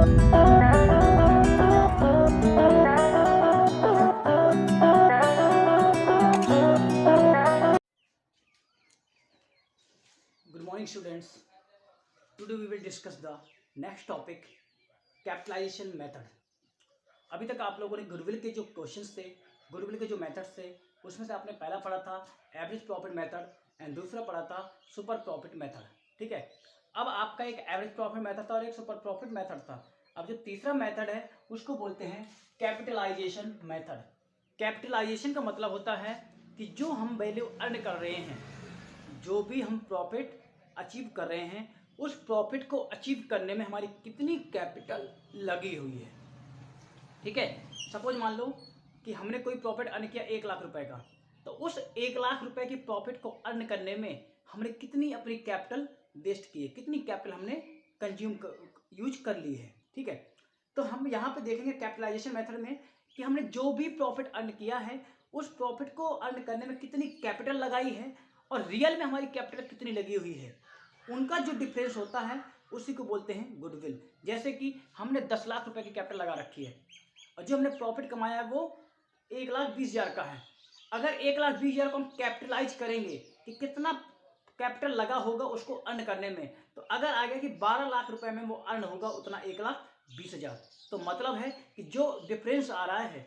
Good morning, students. Today we will discuss the next topic, capitalisation method. अभी तक आप लोगों ने गुडविल के जो क्वेश्चंस थे, गुडविल के जो मेथड्स थे, उसमें से आपने पहला पढ़ा था एवरेज प्रॉफिट मेथड एंड दूसरा पढ़ा था सुपर प्रॉफिट मेथड. ठीक है, अब आपका एक एवरेज प्रॉफिट मेथड था और एक सुपर प्रॉफिट मेथड था. अब जो तीसरा मेथड है उसको बोलते हैं कैपिटलाइजेशन मेथड. कैपिटलाइजेशन का मतलब होता है कि जो हम वैल्यू अर्न कर रहे हैं, जो भी हम प्रॉफिट अचीव कर रहे हैं, उस प्रॉफिट को अचीव करने में हमारी कितनी कैपिटल लगी हुई है. ठीक है, सपोज मान लो कि हमने कोई प्रॉफिट अर्न किया 1,00,000 रुपए का, तो उस 1,00,000 रुपए की प्रॉफिट को अर्न करने में हमने कितनी अपनी कैपिटल वेस्ट की है, कितनी कैपिटल हमने कंज्यूम यूज कर ली है. ठीक है, तो हम यहाँ पे देखेंगे कैपिटलाइजेशन मेथड में कि हमने जो भी प्रॉफिट अर्न किया है उस प्रॉफिट को अर्न करने में कितनी कैपिटल लगाई है और रियल में हमारी कैपिटल कितनी लगी हुई है. उनका जो डिफरेंस होता है उसी को बोलते हैं गुडविल. जैसे कि हमने 10,00,000 रुपए की कैपिटल लगा रखी है और जो हमने प्रॉफिट कमाया है वो 1,20,000 का है. अगर 1,20,000 को हम कैपिटलाइज करेंगे कि कितना कैपिटल लगा होगा उसको अर्न करने में, तो अगर आ गया कि 12,00,000 रुपए में वो अर्न होगा उतना 1,20,000, तो मतलब है कि जो डिफरेंस आ रहा है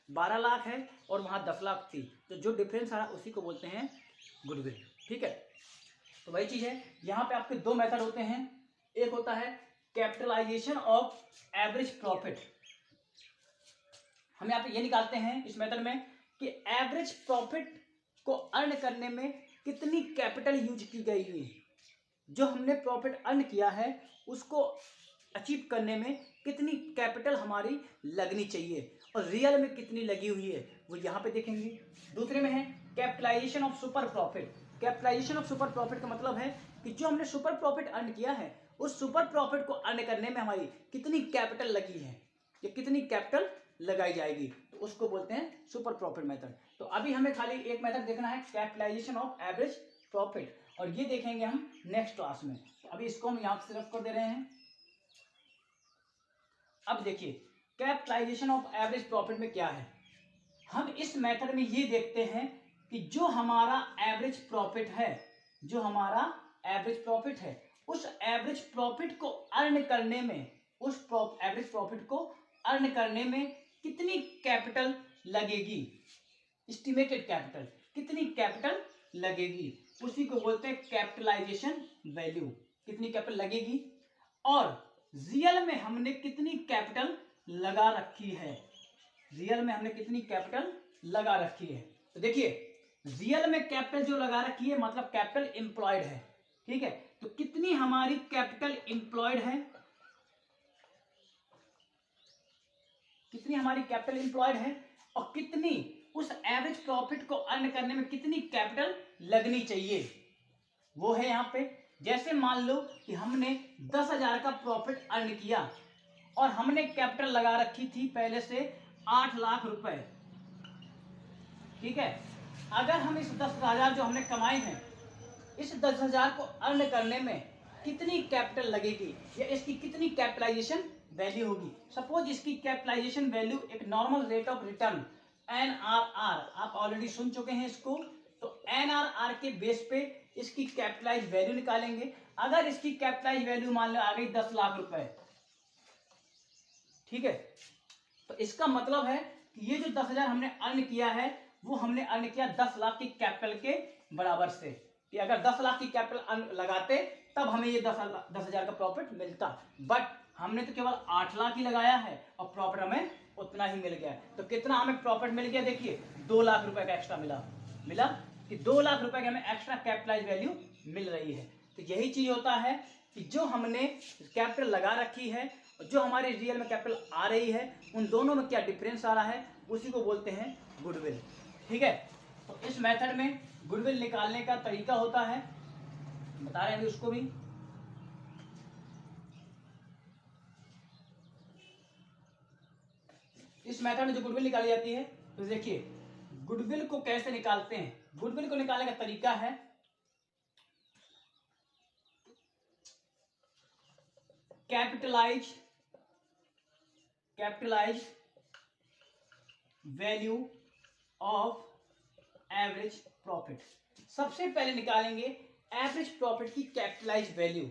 12,00,000 है और वहाँ 10,00,000 थी, तो जो डिफरेंस आ रहा है उसी को बोलते हैं गुडविल. ठीक है, तो वही चीज है. यहाँ पे आपके दो मेथड होते हैं. एक होता है कैपिटलाइजेशन ऑफ एवरेज प्रॉफिट. हम यहाँ पे ये निकालते हैं इस मेथड में कि एवरेज प्रॉफिट को अर्न करने में कितनी कैपिटल यूज की गई है. जो हमने प्रॉफिट अर्न किया है उसको अचीव करने में कितनी कैपिटल हमारी लगनी चाहिए और रियल में कितनी लगी हुई है वो यहाँ पे देखेंगे. दूसरे में है capitalisation of super profit. Capitalisation of super profit का मतलब है कि जो हमने सुपर प्रॉफिट अर्न किया है उस सुपर प्रॉफिट को अर्न करने में हमारी कितनी कैपिटल लगी है या कितनी कैपिटल लगाई जाएगी, तो उसको बोलते हैं सुपर प्रॉफिट मेथड. तो अभी हमें खाली एक मेथड देखना है कैपिटलाइजेशन ऑफ एवरेज प्रॉफिट, और ये देखेंगे हम नेक्स्ट क्लास में. तो अभी इसको हम यहाँ सिर्फ कर दे रहे हैं. अब देखिए कैपिटलाइजेशन ऑफ एवरेज प्रॉफिट में क्या है. हम इस मेथड में ये देखते हैं कि जो हमारा एवरेज प्रॉफिट है, जो हमारा एवरेज प्रॉफिट है, उस एवरेज प्रॉफिट को अर्न करने में, उस एवरेज प्रॉफिट को अर्न करने में कितनी कैपिटल लगेगी, एस्टिमेटेड कैपिटल कितनी कैपिटल लगेगी, उसी को बोलते हैं कैपिटलाइजेशन वैल्यू. कितनी कैपिटल लगेगी और रियल में हमने कितनी कैपिटल लगा रखी है, रियल में हमने कितनी कैपिटल लगा रखी है. तो देखिए रियल में कैपिटल जो लगा रखी है मतलब कैपिटल एम्प्लॉयड है. ठीक है, तो कितनी हमारी कैपिटल एम्प्लॉयड है, कितनी हमारी कैपिटल एम्प्लॉयड है और कितनी उस एवरेज प्रॉफिट को अर्न करने में कितनी कैपिटल लगनी चाहिए वो है यहाँ पे. जैसे मान लो कि हमने 10,000 का प्रॉफिट अर्न किया और हमने कैपिटल लगा रखी थी पहले से 8,00,000 रुपए. ठीक है, अगर हम इस 10,000 जो हमने कमाए हैं, इस 10,000 को अर्न करने में कितनी कैपिटल लगेगी या इसकी कितनी कैपिटलाइजेशन वैल्यू होगी. सपोज इसकी कैपिटलाइजेशन वैल्यू एक normal rate of return NRR, आप ऑलरेडी सुन चुके हैं इसको, तो NRR के बेस पे इसकी कैपिटलाइज वैल्यू निकालेंगे. अगर इसकी कैपिटलाइज वैल्यू मान लो आ गई 10,00,000 रुपए. ठीक है, तो इसका मतलब है कि ये जो 10,000 हमने अर्न किया है वो हमने अर्न किया 10,00,000 की कैपिटल के बराबर से. कि अगर 10,00,000 की कैपिटल लगाते तब हमें ये 10,000 का प्रॉफिट मिलता, बट हमने तो केवल 8,00,000 ही लगाया है और प्रॉफिट हमें उतना ही मिल गया. तो कितना हमें प्रॉफिट मिल गया, देखिए 2,00,000 रुपए का एक्स्ट्रा मिला कि 2,00,000 रुपए की हमें एक्स्ट्रा कैपिटलाइज वैल्यू मिल रही है. तो यही चीज होता है कि जो हमने कैपिटल लगा रखी है और जो हमारी रियल में कैपिटल आ रही है उन दोनों में क्या डिफरेंस आ रहा है उसी को बोलते हैं गुडविल. ठीक है, तो इस मेथड में गुडविल निकालने का तरीका होता है, बता रहे हैं उसको भी. इस मेथड में जो गुडविल निकाली जाती है, तो देखिए गुडविल को कैसे निकालते हैं. गुडविल को निकालने का तरीका है capitalise capitalise value of average profit. सबसे पहले निकालेंगे एवरेज प्रॉफिट की कैपिटलाइज वैल्यू,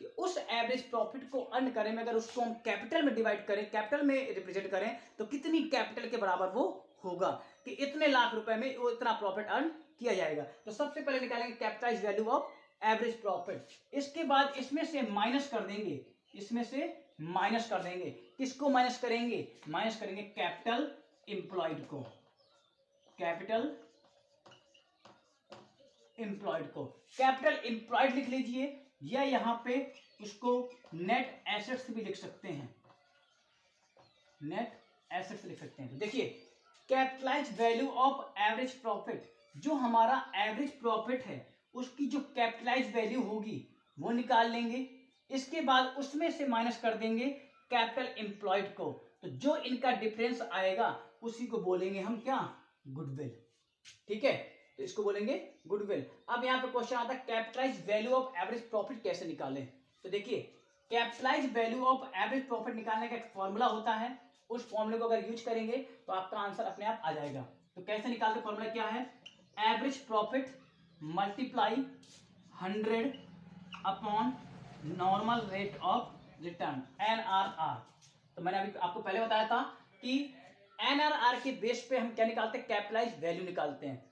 कि उस एवरेज प्रॉफिट को अर्न करें में अगर उसको हम कैपिटल में डिवाइड करें, कैपिटल में रिप्रेजेंट करें, तो कितनी कैपिटल के बराबर वो होगा, कि इतने लाख रुपए में वो इतना प्रॉफिट अर्न किया जाएगा। तो सबसे पहले निकालेंगे capitalise value of average profit. इसके बाद इसमें से माइनस कर देंगे, इसमें से माइनस कर देंगे, किसको माइनस करेंगे, माइनस करेंगे कैपिटल एम्प्लॉयड को, कैपिटल एम्प्लॉयड को। कैपिटल एम्प्लॉयड लिख लीजिए, या यहां पे उसको नेट एसेट्स भी लिख सकते हैं, नेट एसेट्स लिख सकते हैं। तो देखिए capitalise value of average profit, जो हमारा एवरेज प्रॉफिट है उसकी जो कैपिटलाइज वैल्यू होगी वो निकाल लेंगे। इसके बाद उसमें से माइनस कर देंगे कैपिटल एम्प्लॉयड को। तो जो इनका डिफरेंस आएगा उसी को बोलेंगे हम क्या, गुडविल। ठीक है, तो इसको बोलेंगे गुडविल। अब यहाँ पे क्वेश्चन आता है capitalise value of average profit कैसे निकालें। तो देखिए capitalise value of average profit निकालने का एक फॉर्मूला होता है, उस फॉर्मूले को अगर यूज करेंगे तो आपका आंसर अपने आप आ जाएगा। तो कैसे निकालते, फॉर्मूला क्या है, average profit multiply 100 upon normal rate of return, NRR। तो मैंने अभी आपको पहले बताया था कि NRR के बेस पे हम क्या निकालते हैं, कैपिटलाइज वैल्यू निकालते हैं।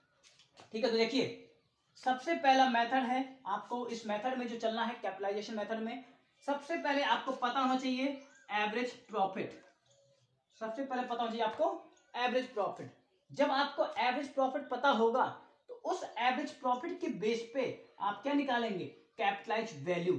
ठीक है, तो देखिए सबसे पहला मेथड है, आपको इस मेथड में जो चलना है कैपिटलाइजेशन मेथड में, सबसे पहले आपको पता होना चाहिए एवरेज प्रॉफिट। सबसे पहले पता होना चाहिए आपको एवरेज प्रॉफिट। जब आपको एवरेज प्रॉफिट पता होगा तो उस एवरेज प्रॉफिट के बेस पे आप क्या निकालेंगे, capitalise value,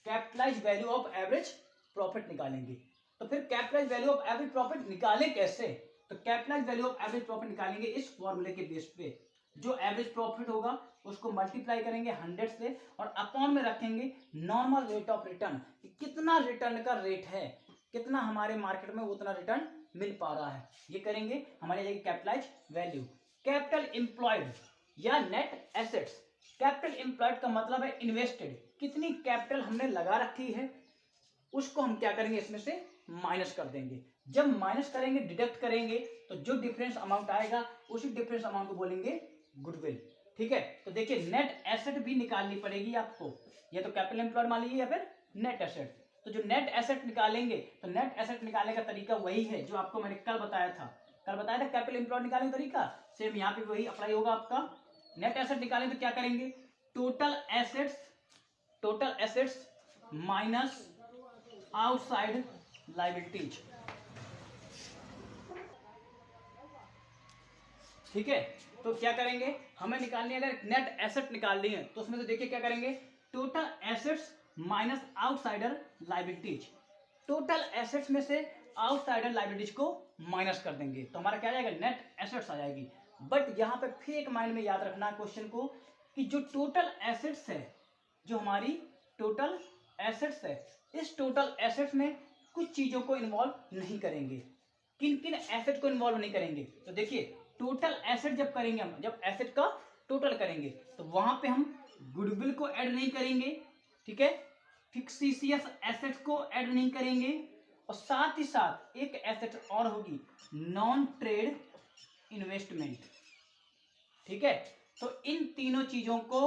capitalise value of average profit निकालेंगे। तो फिर capitalise value of average profit निकालें कैसे, तो capitalise value of average profit निकालेंगे इस फॉर्मूले के बेस पे। जो एवरेज प्रॉफिट होगा उसको मल्टीप्लाई करेंगे 100 से और अपॉन में रखेंगे नॉर्मल रेट ऑफ रिटर्न, कितना रिटर्न का रेट है, कितना हमारे मार्केट में उतना रिटर्न मिल पा रहा है, ये करेंगे, हमारे जाएगी कैपिटलाइज वैल्यू। कैपिटल एम्प्लॉयड या नेट एसेट्स, कैपिटल एम्प्लॉयड का मतलब है इन्वेस्टेड, कितनी कैपिटल हमने लगा रखी है उसको हम क्या करेंगे, इसमें से माइनस कर देंगे। जब माइनस करेंगे, डिडक्ट करेंगे, तो जो डिफरेंस अमाउंट आएगा उसी डिफरेंस अमाउंट को बोलेंगे गुडविल। ठीक है, तो देखिए नेट एसेट भी निकालनी पड़ेगी आपको, या तो कैपिटल एम्प्लॉयड मान लीजिए या फिर नेट एसेट। तो जो नेट एसेट निकालेंगे, तो नेट एसेट निकालने का तरीका वही है जो आपको मैंने कल बताया था, कैपिटल एम्प्लॉयड निकालने का तरीका सेम यहाँ पे वही अप्लाई होगा आपका। नेट एसेट निकालेंगे तो क्या करेंगे, total assets minus outside liabilities. ठीक है, तो क्या करेंगे, हमें निकालनी है, अगर नेट एसेट निकालनी है तो उसमें से देखिए क्या करेंगे, total assets minus outsider liabilities. Total assets में से आउटसाइडर लायबिलिटीज को माइनस कर देंगे तो हमारा क्या आ जाएगा, नेट एसेट्स आ जाएगी। बट यहाँ पे फिर एक माइंड में याद रखना क्वेश्चन को, कि जो टोटल एसेट्स है, जो हमारी टोटल एसेट्स है, इस टोटल एसेट्स में कुछ चीजों को इन्वॉल्व नहीं करेंगे। किन किन एसेट को इन्वॉल्व नहीं करेंगे, तो देखिए टोटल एसेट जब करेंगे हम, जब एसेट का टोटल करेंगे तो वहां पे हम गुडविल को ऐड नहीं करेंगे, ठीक है, फिक्सिशियस एसेट को ऐड नहीं करेंगे, और साथ ही साथ एक एसेट और होगी नॉन ट्रेड इन्वेस्टमेंट। ठीक है, तो इन तीनों चीजों को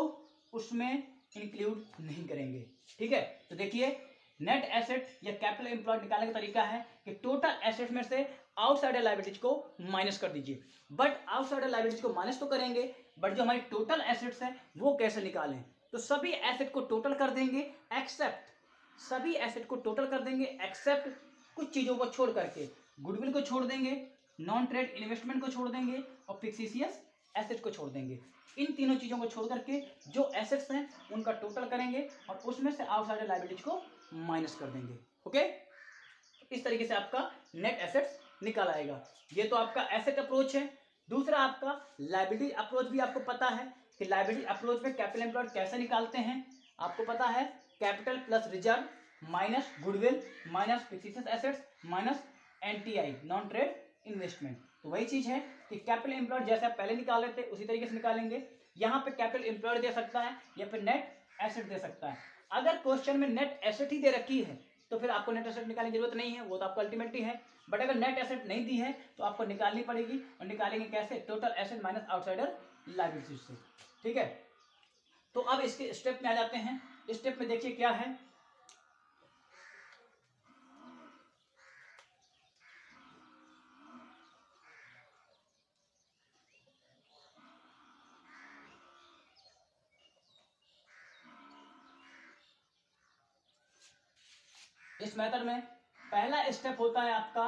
उसमें इंक्लूड नहीं करेंगे। ठीक है, तो देखिए नेट एसेट या कैपिटल एम्प्लॉयड निकालने का तरीका है कि टोटल एसेट में से आउटसाइडर लायबिलिटीज को माइनस कर दीजिए। बट आउटसाइडर लायबिलिटीज को माइनस तो करेंगे, बट जो हमारी टोटल एसेट्स है वो कैसे निकालें, तो सभी एसेट को टोटल कर देंगे एक्सेप्ट, सभी एसेट को टोटल कर देंगे एक्सेप्ट कुछ चीजों को छोड़ करके, गुडविल को छोड़ देंगे, नॉन ट्रेड इन्वेस्टमेंट को छोड़ देंगे और फिक्सिशियस एसेट को छोड़ देंगे। इन तीनों चीजों को छोड़ करके जो एसेट्स हैं उनका टोटल करेंगे और उसमें से आउटसाइडर लायबिलिटीज को माइनस कर देंगे। ओके, इस तरीके से आपका नेट एसेट्स निकाल आएगा। ये तो आपका एसेट अप्रोच है। दूसरा आपका लायबिलिटी अप्रोच भी आपको पता है कि लायबिलिटी अप्रोच में कैपिटल एम्प्लॉयड कैसे निकालते हैं, आपको पता है capital plus reserve minus goodwill minus fictitious assets minus NTI non trade investment. तो वही चीज है कि कैपिटल एम्प्लॉयड जैसे आप पहले निकाल रहे थे उसी तरीके से निकालेंगे। यहाँ पे कैपिटल एम्प्लॉयड दे सकता है या फिर नेट एसेट दे सकता है। अगर क्वेश्चन में नेट एसेट ही दे रखी है तो फिर आपको नेट एसेट निकालने की जरूरत नहीं है, वो तो आपको अल्टीमेटली है। बट अगर नेट एसेट नहीं दी है तो आपको निकालनी पड़ेगी, और निकालेंगे कैसे? Total asset minus outsider liability से। ठीक है, तो अब इसके स्टेप में आ जाते हैं। स्टेप में देखिए क्या है। इस मेथड में पहला स्टेप होता है आपका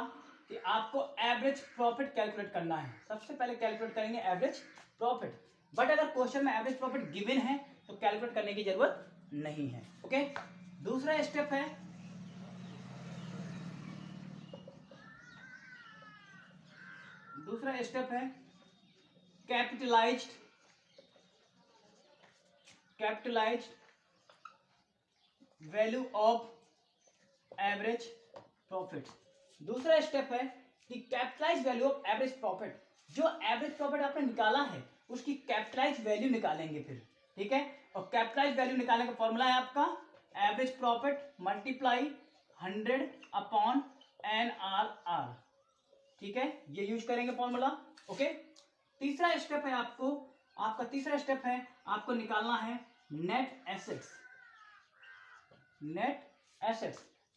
कि आपको एवरेज प्रॉफिट कैलकुलेट करना है। सबसे पहले कैलकुलेट करेंगे एवरेज प्रॉफिट। बट अगर क्वेश्चन में एवरेज प्रॉफिट गिवन है तो कैलकुलेट करने की जरूरत नहीं है। ओके, दूसरा स्टेप है capitalised value of average profit. दूसरा स्टेप है कि capitalise value of average profit. जो एवरेज प्रॉफिट आपने निकाला है उसकी कैपिटलाइज वैल्यू निकालेंगे फिर। ठीक है, और कैपिटलाइज वैल्यू निकालने का फॉर्मूला है आपका average profit multiply 100 upon NRR। ठीक है, ये यूज करेंगे फॉर्मूला। ओके, तीसरा स्टेप है आपका तीसरा स्टेप है आपको निकालना है नेट एसेट्स।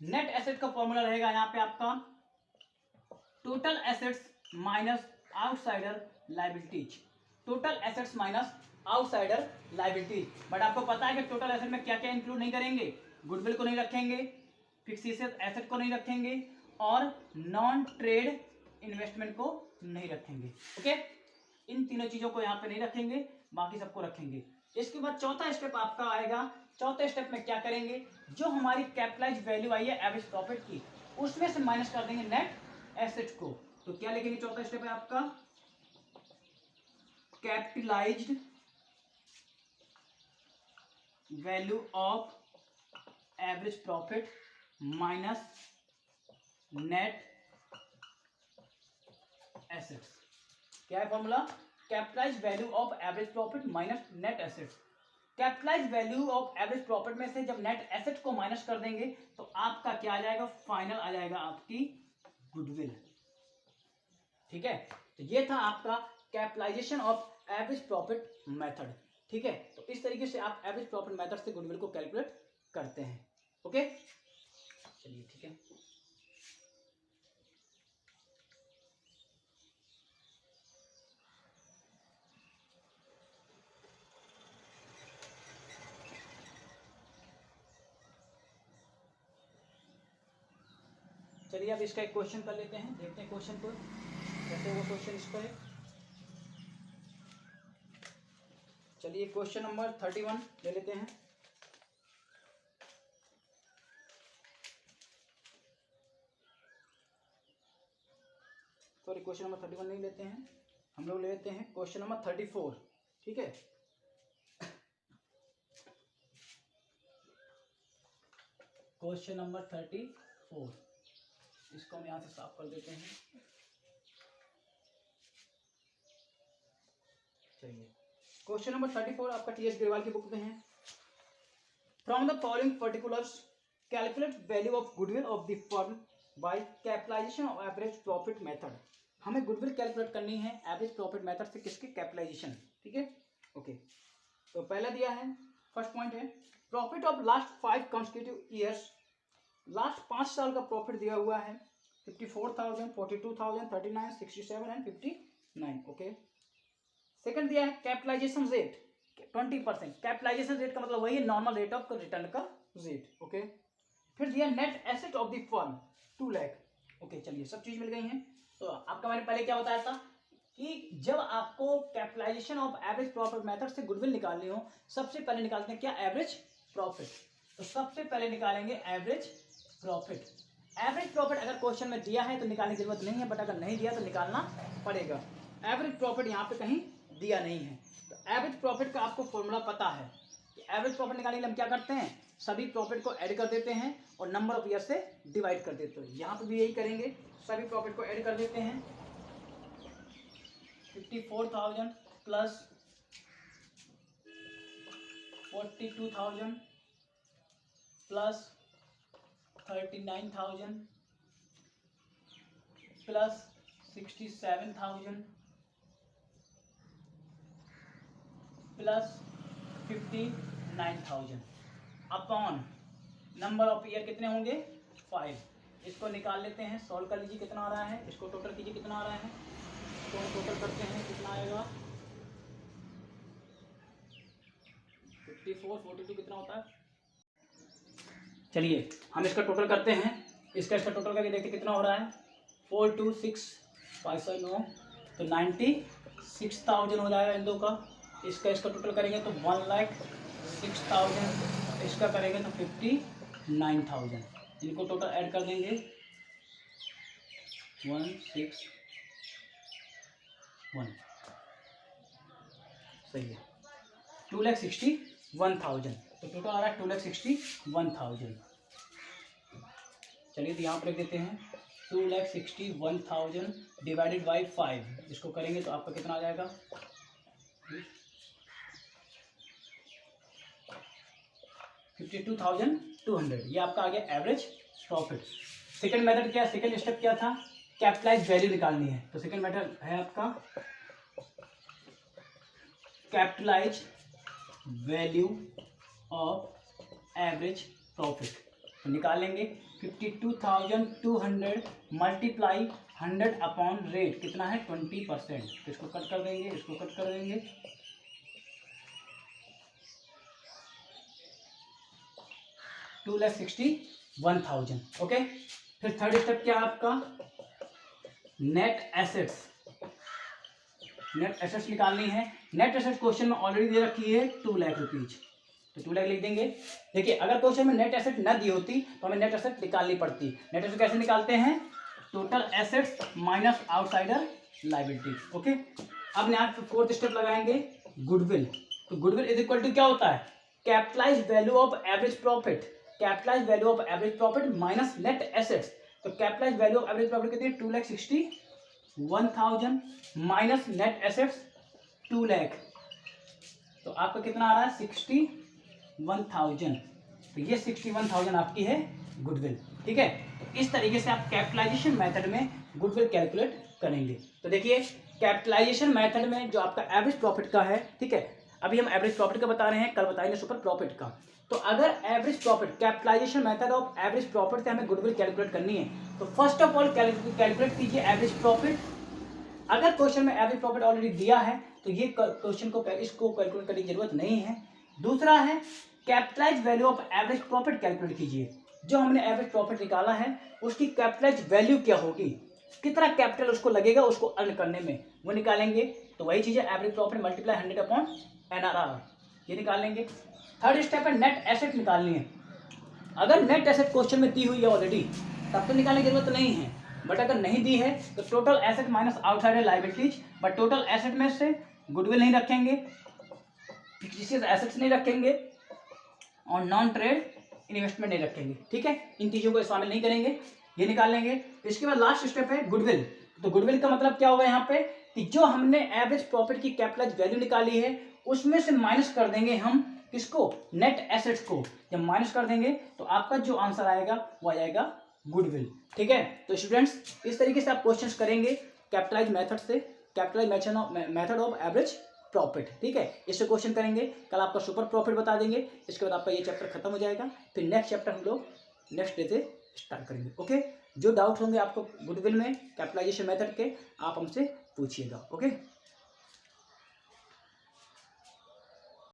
नेट एसेट का फॉर्मूला रहेगा यहाँ पे आपका total assets minus outsider liabilities. Total assets minus outsider liabilities. But आपको पता है कि टोटल एसेट में क्या क्या इंक्लूड नहीं करेंगे? गुडविल को नहीं रखेंगे, फिक्सेड एसेट को नहीं रखेंगे, और नॉन ट्रेड इन्वेस्टमेंट को नहीं रखेंगे। ओके, इन तीनों चीजों को यहाँ पे नहीं रखेंगे, बाकी सबको रखेंगे। इसके बाद चौथा स्टेप आपका आएगा। चौथे स्टेप में क्या करेंगे? जो हमारी कैपिटलाइज वैल्यू आई है एवरेज प्रॉफिट की, उसमें से माइनस कर देंगे नेट एसेट को। तो क्या लिखेंगे? चौथा स्टेप है आपका capitalised value of average profit minus net assets. क्या है formula? Capitalise value of average profit minus net assets. Capitalise value of average profit में से जब नेट एसेट को माइनस कर देंगे तो आपका क्या आ जाएगा? फाइनल आ जाएगा आपकी गुडविल। ठीक है, तो ये था आपका capitalisation of average profit method. ठीक है, तो इस तरीके से आप एवरेज प्रॉफिट मेथड से गुडविल को कैलकुलेट करते हैं। ओके, चलिए ठीक है। चलिए अब इसका एक क्वेश्चन कर लेते हैं, देखते हैं क्वेश्चन को कैसे वो क्वेश्चन इसका है। चलिए क्वेश्चन नंबर 31 ले लेते हैं। सॉरी, क्वेश्चन नंबर 31 नहीं लेते हैं, हम लोग ले लेते हैं क्वेश्चन नंबर 34। ठीक है, क्वेश्चन नंबर 34, इसको हम यहाँ से साफ कर देते हैं। चलिए क्वेश्चन नंबर 34 आपका TS ग्रेवाल की बुक में है। From the following particulars calculate value of goodwill of the firm by capitalisation of average profit method. हमें गुडविल कैलकुलेट करनी है एवरेज प्रॉफिट मेथड से। किसके? कैपिटलाइजेशन। ठीक है, ओके, तो पहला दिया है, फर्स्ट पॉइंट है profit of last 5 consecutive years. Last 5 साल का प्रॉफिट दिया हुआ है 54,000, 42,000, 39, 67 एंड 59। ओके, सेकंड दिया है कैपिटलाइजेशन रेट 20%। कैपिटलाइजेशन रेट का मतलब वही है नॉर्मल रेट ऑफ रिटर्न का रेट। ओके, फिर दिया net asset of the firm 2 lakh. Okay, चलिए सब चीज मिल गई हैं। तो आपका मैंने पहले क्या बताया था कि जब आपको capitalisation of average profit method से गुडविल निकालनी हो, सबसे पहले निकालते हैं क्या? Average profit. तो सबसे पहले निकालेंगे एवरेज प्रॉफिट। एवरेज प्रॉफिट अगर क्वेश्चन में दिया है तो निकालने की जरूरत नहीं है, बट अगर नहीं दिया तो निकालना पड़ेगा। एवरेज प्रॉफिट यहाँ पे कहीं दिया नहीं है, तो एवरेज प्रॉफिट का आपको फॉर्मूला पता है कि एवरेज प्रॉफिट निकालने के लिए हम क्या करते हैं? सभी प्रॉफिट को ऐड कर देते हैं और नंबर ऑफ ईयर से डिवाइड कर देते हैं। यहाँ पे भी यही करेंगे, सभी प्रॉफिट को ऐड कर देते हैं। 54,000 plus 42,000 plus 39,000 plus 67,000 plus 59,000 upon number of year कितने होंगे 5। इसको निकाल लेते हैं, सॉल्व कर लीजिए कितना आ रहा है, इसको टोटल कीजिए कितना आ रहा है, तो टोटल करते हैं कितना आएगा 54, 42 कितना होता है। चलिए हम इसका टोटल करते हैं, इसका टोटल करके देखते कितना हो रहा है 42659 तो 96,000 हो जाएगा इन दो का। इसका टोटल करेंगे तो 1,06,000, इसका करेंगे तो 59,000। इनको टोटल ऐड कर देंगे 161 सही है 2,61,000 तो टोटल आ रहा है 2,61,000। चलिए तो यहाँ पर लिख देते हैं 2,61,000 डिवाइडेड बाई 5, इसको करेंगे तो आपका कितना आ जाएगा 52,200। ये आपका आ गया एवरेज प्रॉफिट। सेकंड मेथड क्या, सेकंड स्टेप क्या था, कैपिटलाइज वैल्यू निकालनी है। तो सेकंड मेथड है आपका capitalise value of average profit. तो निकालेंगे 52,200 मल्टीप्लाई 100 अपॉन रेट कितना है 20%। तो इसको कट कर देंगे, इसको कट कर देंगे, 2,61,000। ओके, फिर थर्ड स्टेप क्या है आपका नेट एसेट्स। नेट एसेट्स निकालनी है। नेट एसेट्स क्वेश्चन में ऑलरेडी दे रखी है 2 लाख रुपीज, तो 2 लाख लिख देंगे। देखिए अगर क्वेश्चन में नेट एसेट न दी होती तो हमें नेट एसेट निकालनी पड़ती। नेट एसेट कैसे निकालते हैं, total assets minus outsider liability. Okay, अब यहाँ पे फोर्थ स्टेप लगाएंगे गुडविल। तो गुडविल इज इक्वल टू क्या होता है, capitalise value of average profit. Capitalise value of average profit minus net assets. तो capitalise value of average profit कितनी है 2,61,000 माइनस नेट एसेट्स 2 लाख, तो आपका कितना आ रहा है 61,000। तो ये 61,000 आपकी है गुडविल। ठीक है, इस तरीके से आप कैपिटलाइजेशन मेथड में गुडविल कैलकुलेट करेंगे। तो देखिए कैपिटलाइजेशन मेथड में जो आपका एवरेज प्रॉफिट का है, ठीक है, अभी हम एवरेज प्रॉफिट का बता रहे हैं, कल बताएंगे सुपर प्रॉफिट का। तो अगर average profit capitalisation method of average profit से हमें गुडविल कैलकुलेट करनी है, तो फर्स्ट ऑफ ऑल कैलकुलेट कीजिए एवरेज प्रॉफिट। अगर क्वेश्चन में एवरेज प्रॉफिट ऑलरेडी दिया है तो ये क्वेश्चन को इसको कैलकुलेट करने की जरूरत नहीं है। दूसरा है capitalise value of average profit calculate कीजिए। जो हमने एवरेज प्रॉफिट निकाला है उसकी कैपिटलाइज वैल्यू क्या होगी, कितना कैपिटल उसको लगेगा उसको अर्न करने में, वो निकालेंगे। तो वही चीज है average profit multiply 100 upon NRR, ये निकालेंगे। थर्ड स्टेप है नेट एसेट निकालनी है। अगर नेट एसेट क्वेश्चन में दी हुई है ऑलरेडी तब तो निकालने की जरूरत नहीं है, बट अगर नहीं दी है तो total asset minus outsider liabilities. But total asset में से गुडविल नहीं रखेंगे, फिक्स्ड एसेट्स नहीं रखेंगे और नॉन ट्रेड इन्वेस्टमेंट नहीं रखेंगे। ठीक है, इन चीजों को शामिल नहीं करेंगे, ये निकाल लेंगे। इसके बाद लास्ट स्टेप है गुडविल। तो गुडविल का मतलब क्या होगा यहाँ पे कि जो हमने एवरेज प्रॉफिट की कैपिटलाइज वैल्यू निकाली है उसमें से माइनस कर देंगे हम किसको, नेट एसेट्स को। जब माइनस कर देंगे तो आपका जो आंसर आएगा वो आ जाएगा गुडविल। ठीक है, तो स्टूडेंट्स इस तरीके से आप क्वेश्चंस करेंगे कैपिटलाइज मेथड से, capitalise method of average profit. ठीक है, इससे क्वेश्चन करेंगे। कल आपका सुपर प्रॉफिट बता देंगे, इसके बाद आपका ये चैप्टर खत्म हो जाएगा। फिर नेक्स्ट चैप्टर हम लोग नेक्स्ट डे से स्टार्ट करेंगे। ओके, जो डाउट होंगे आपको गुडविल में कैपिटलाइजेशन मेथड के आप हमसे पूछिएगा। ओके।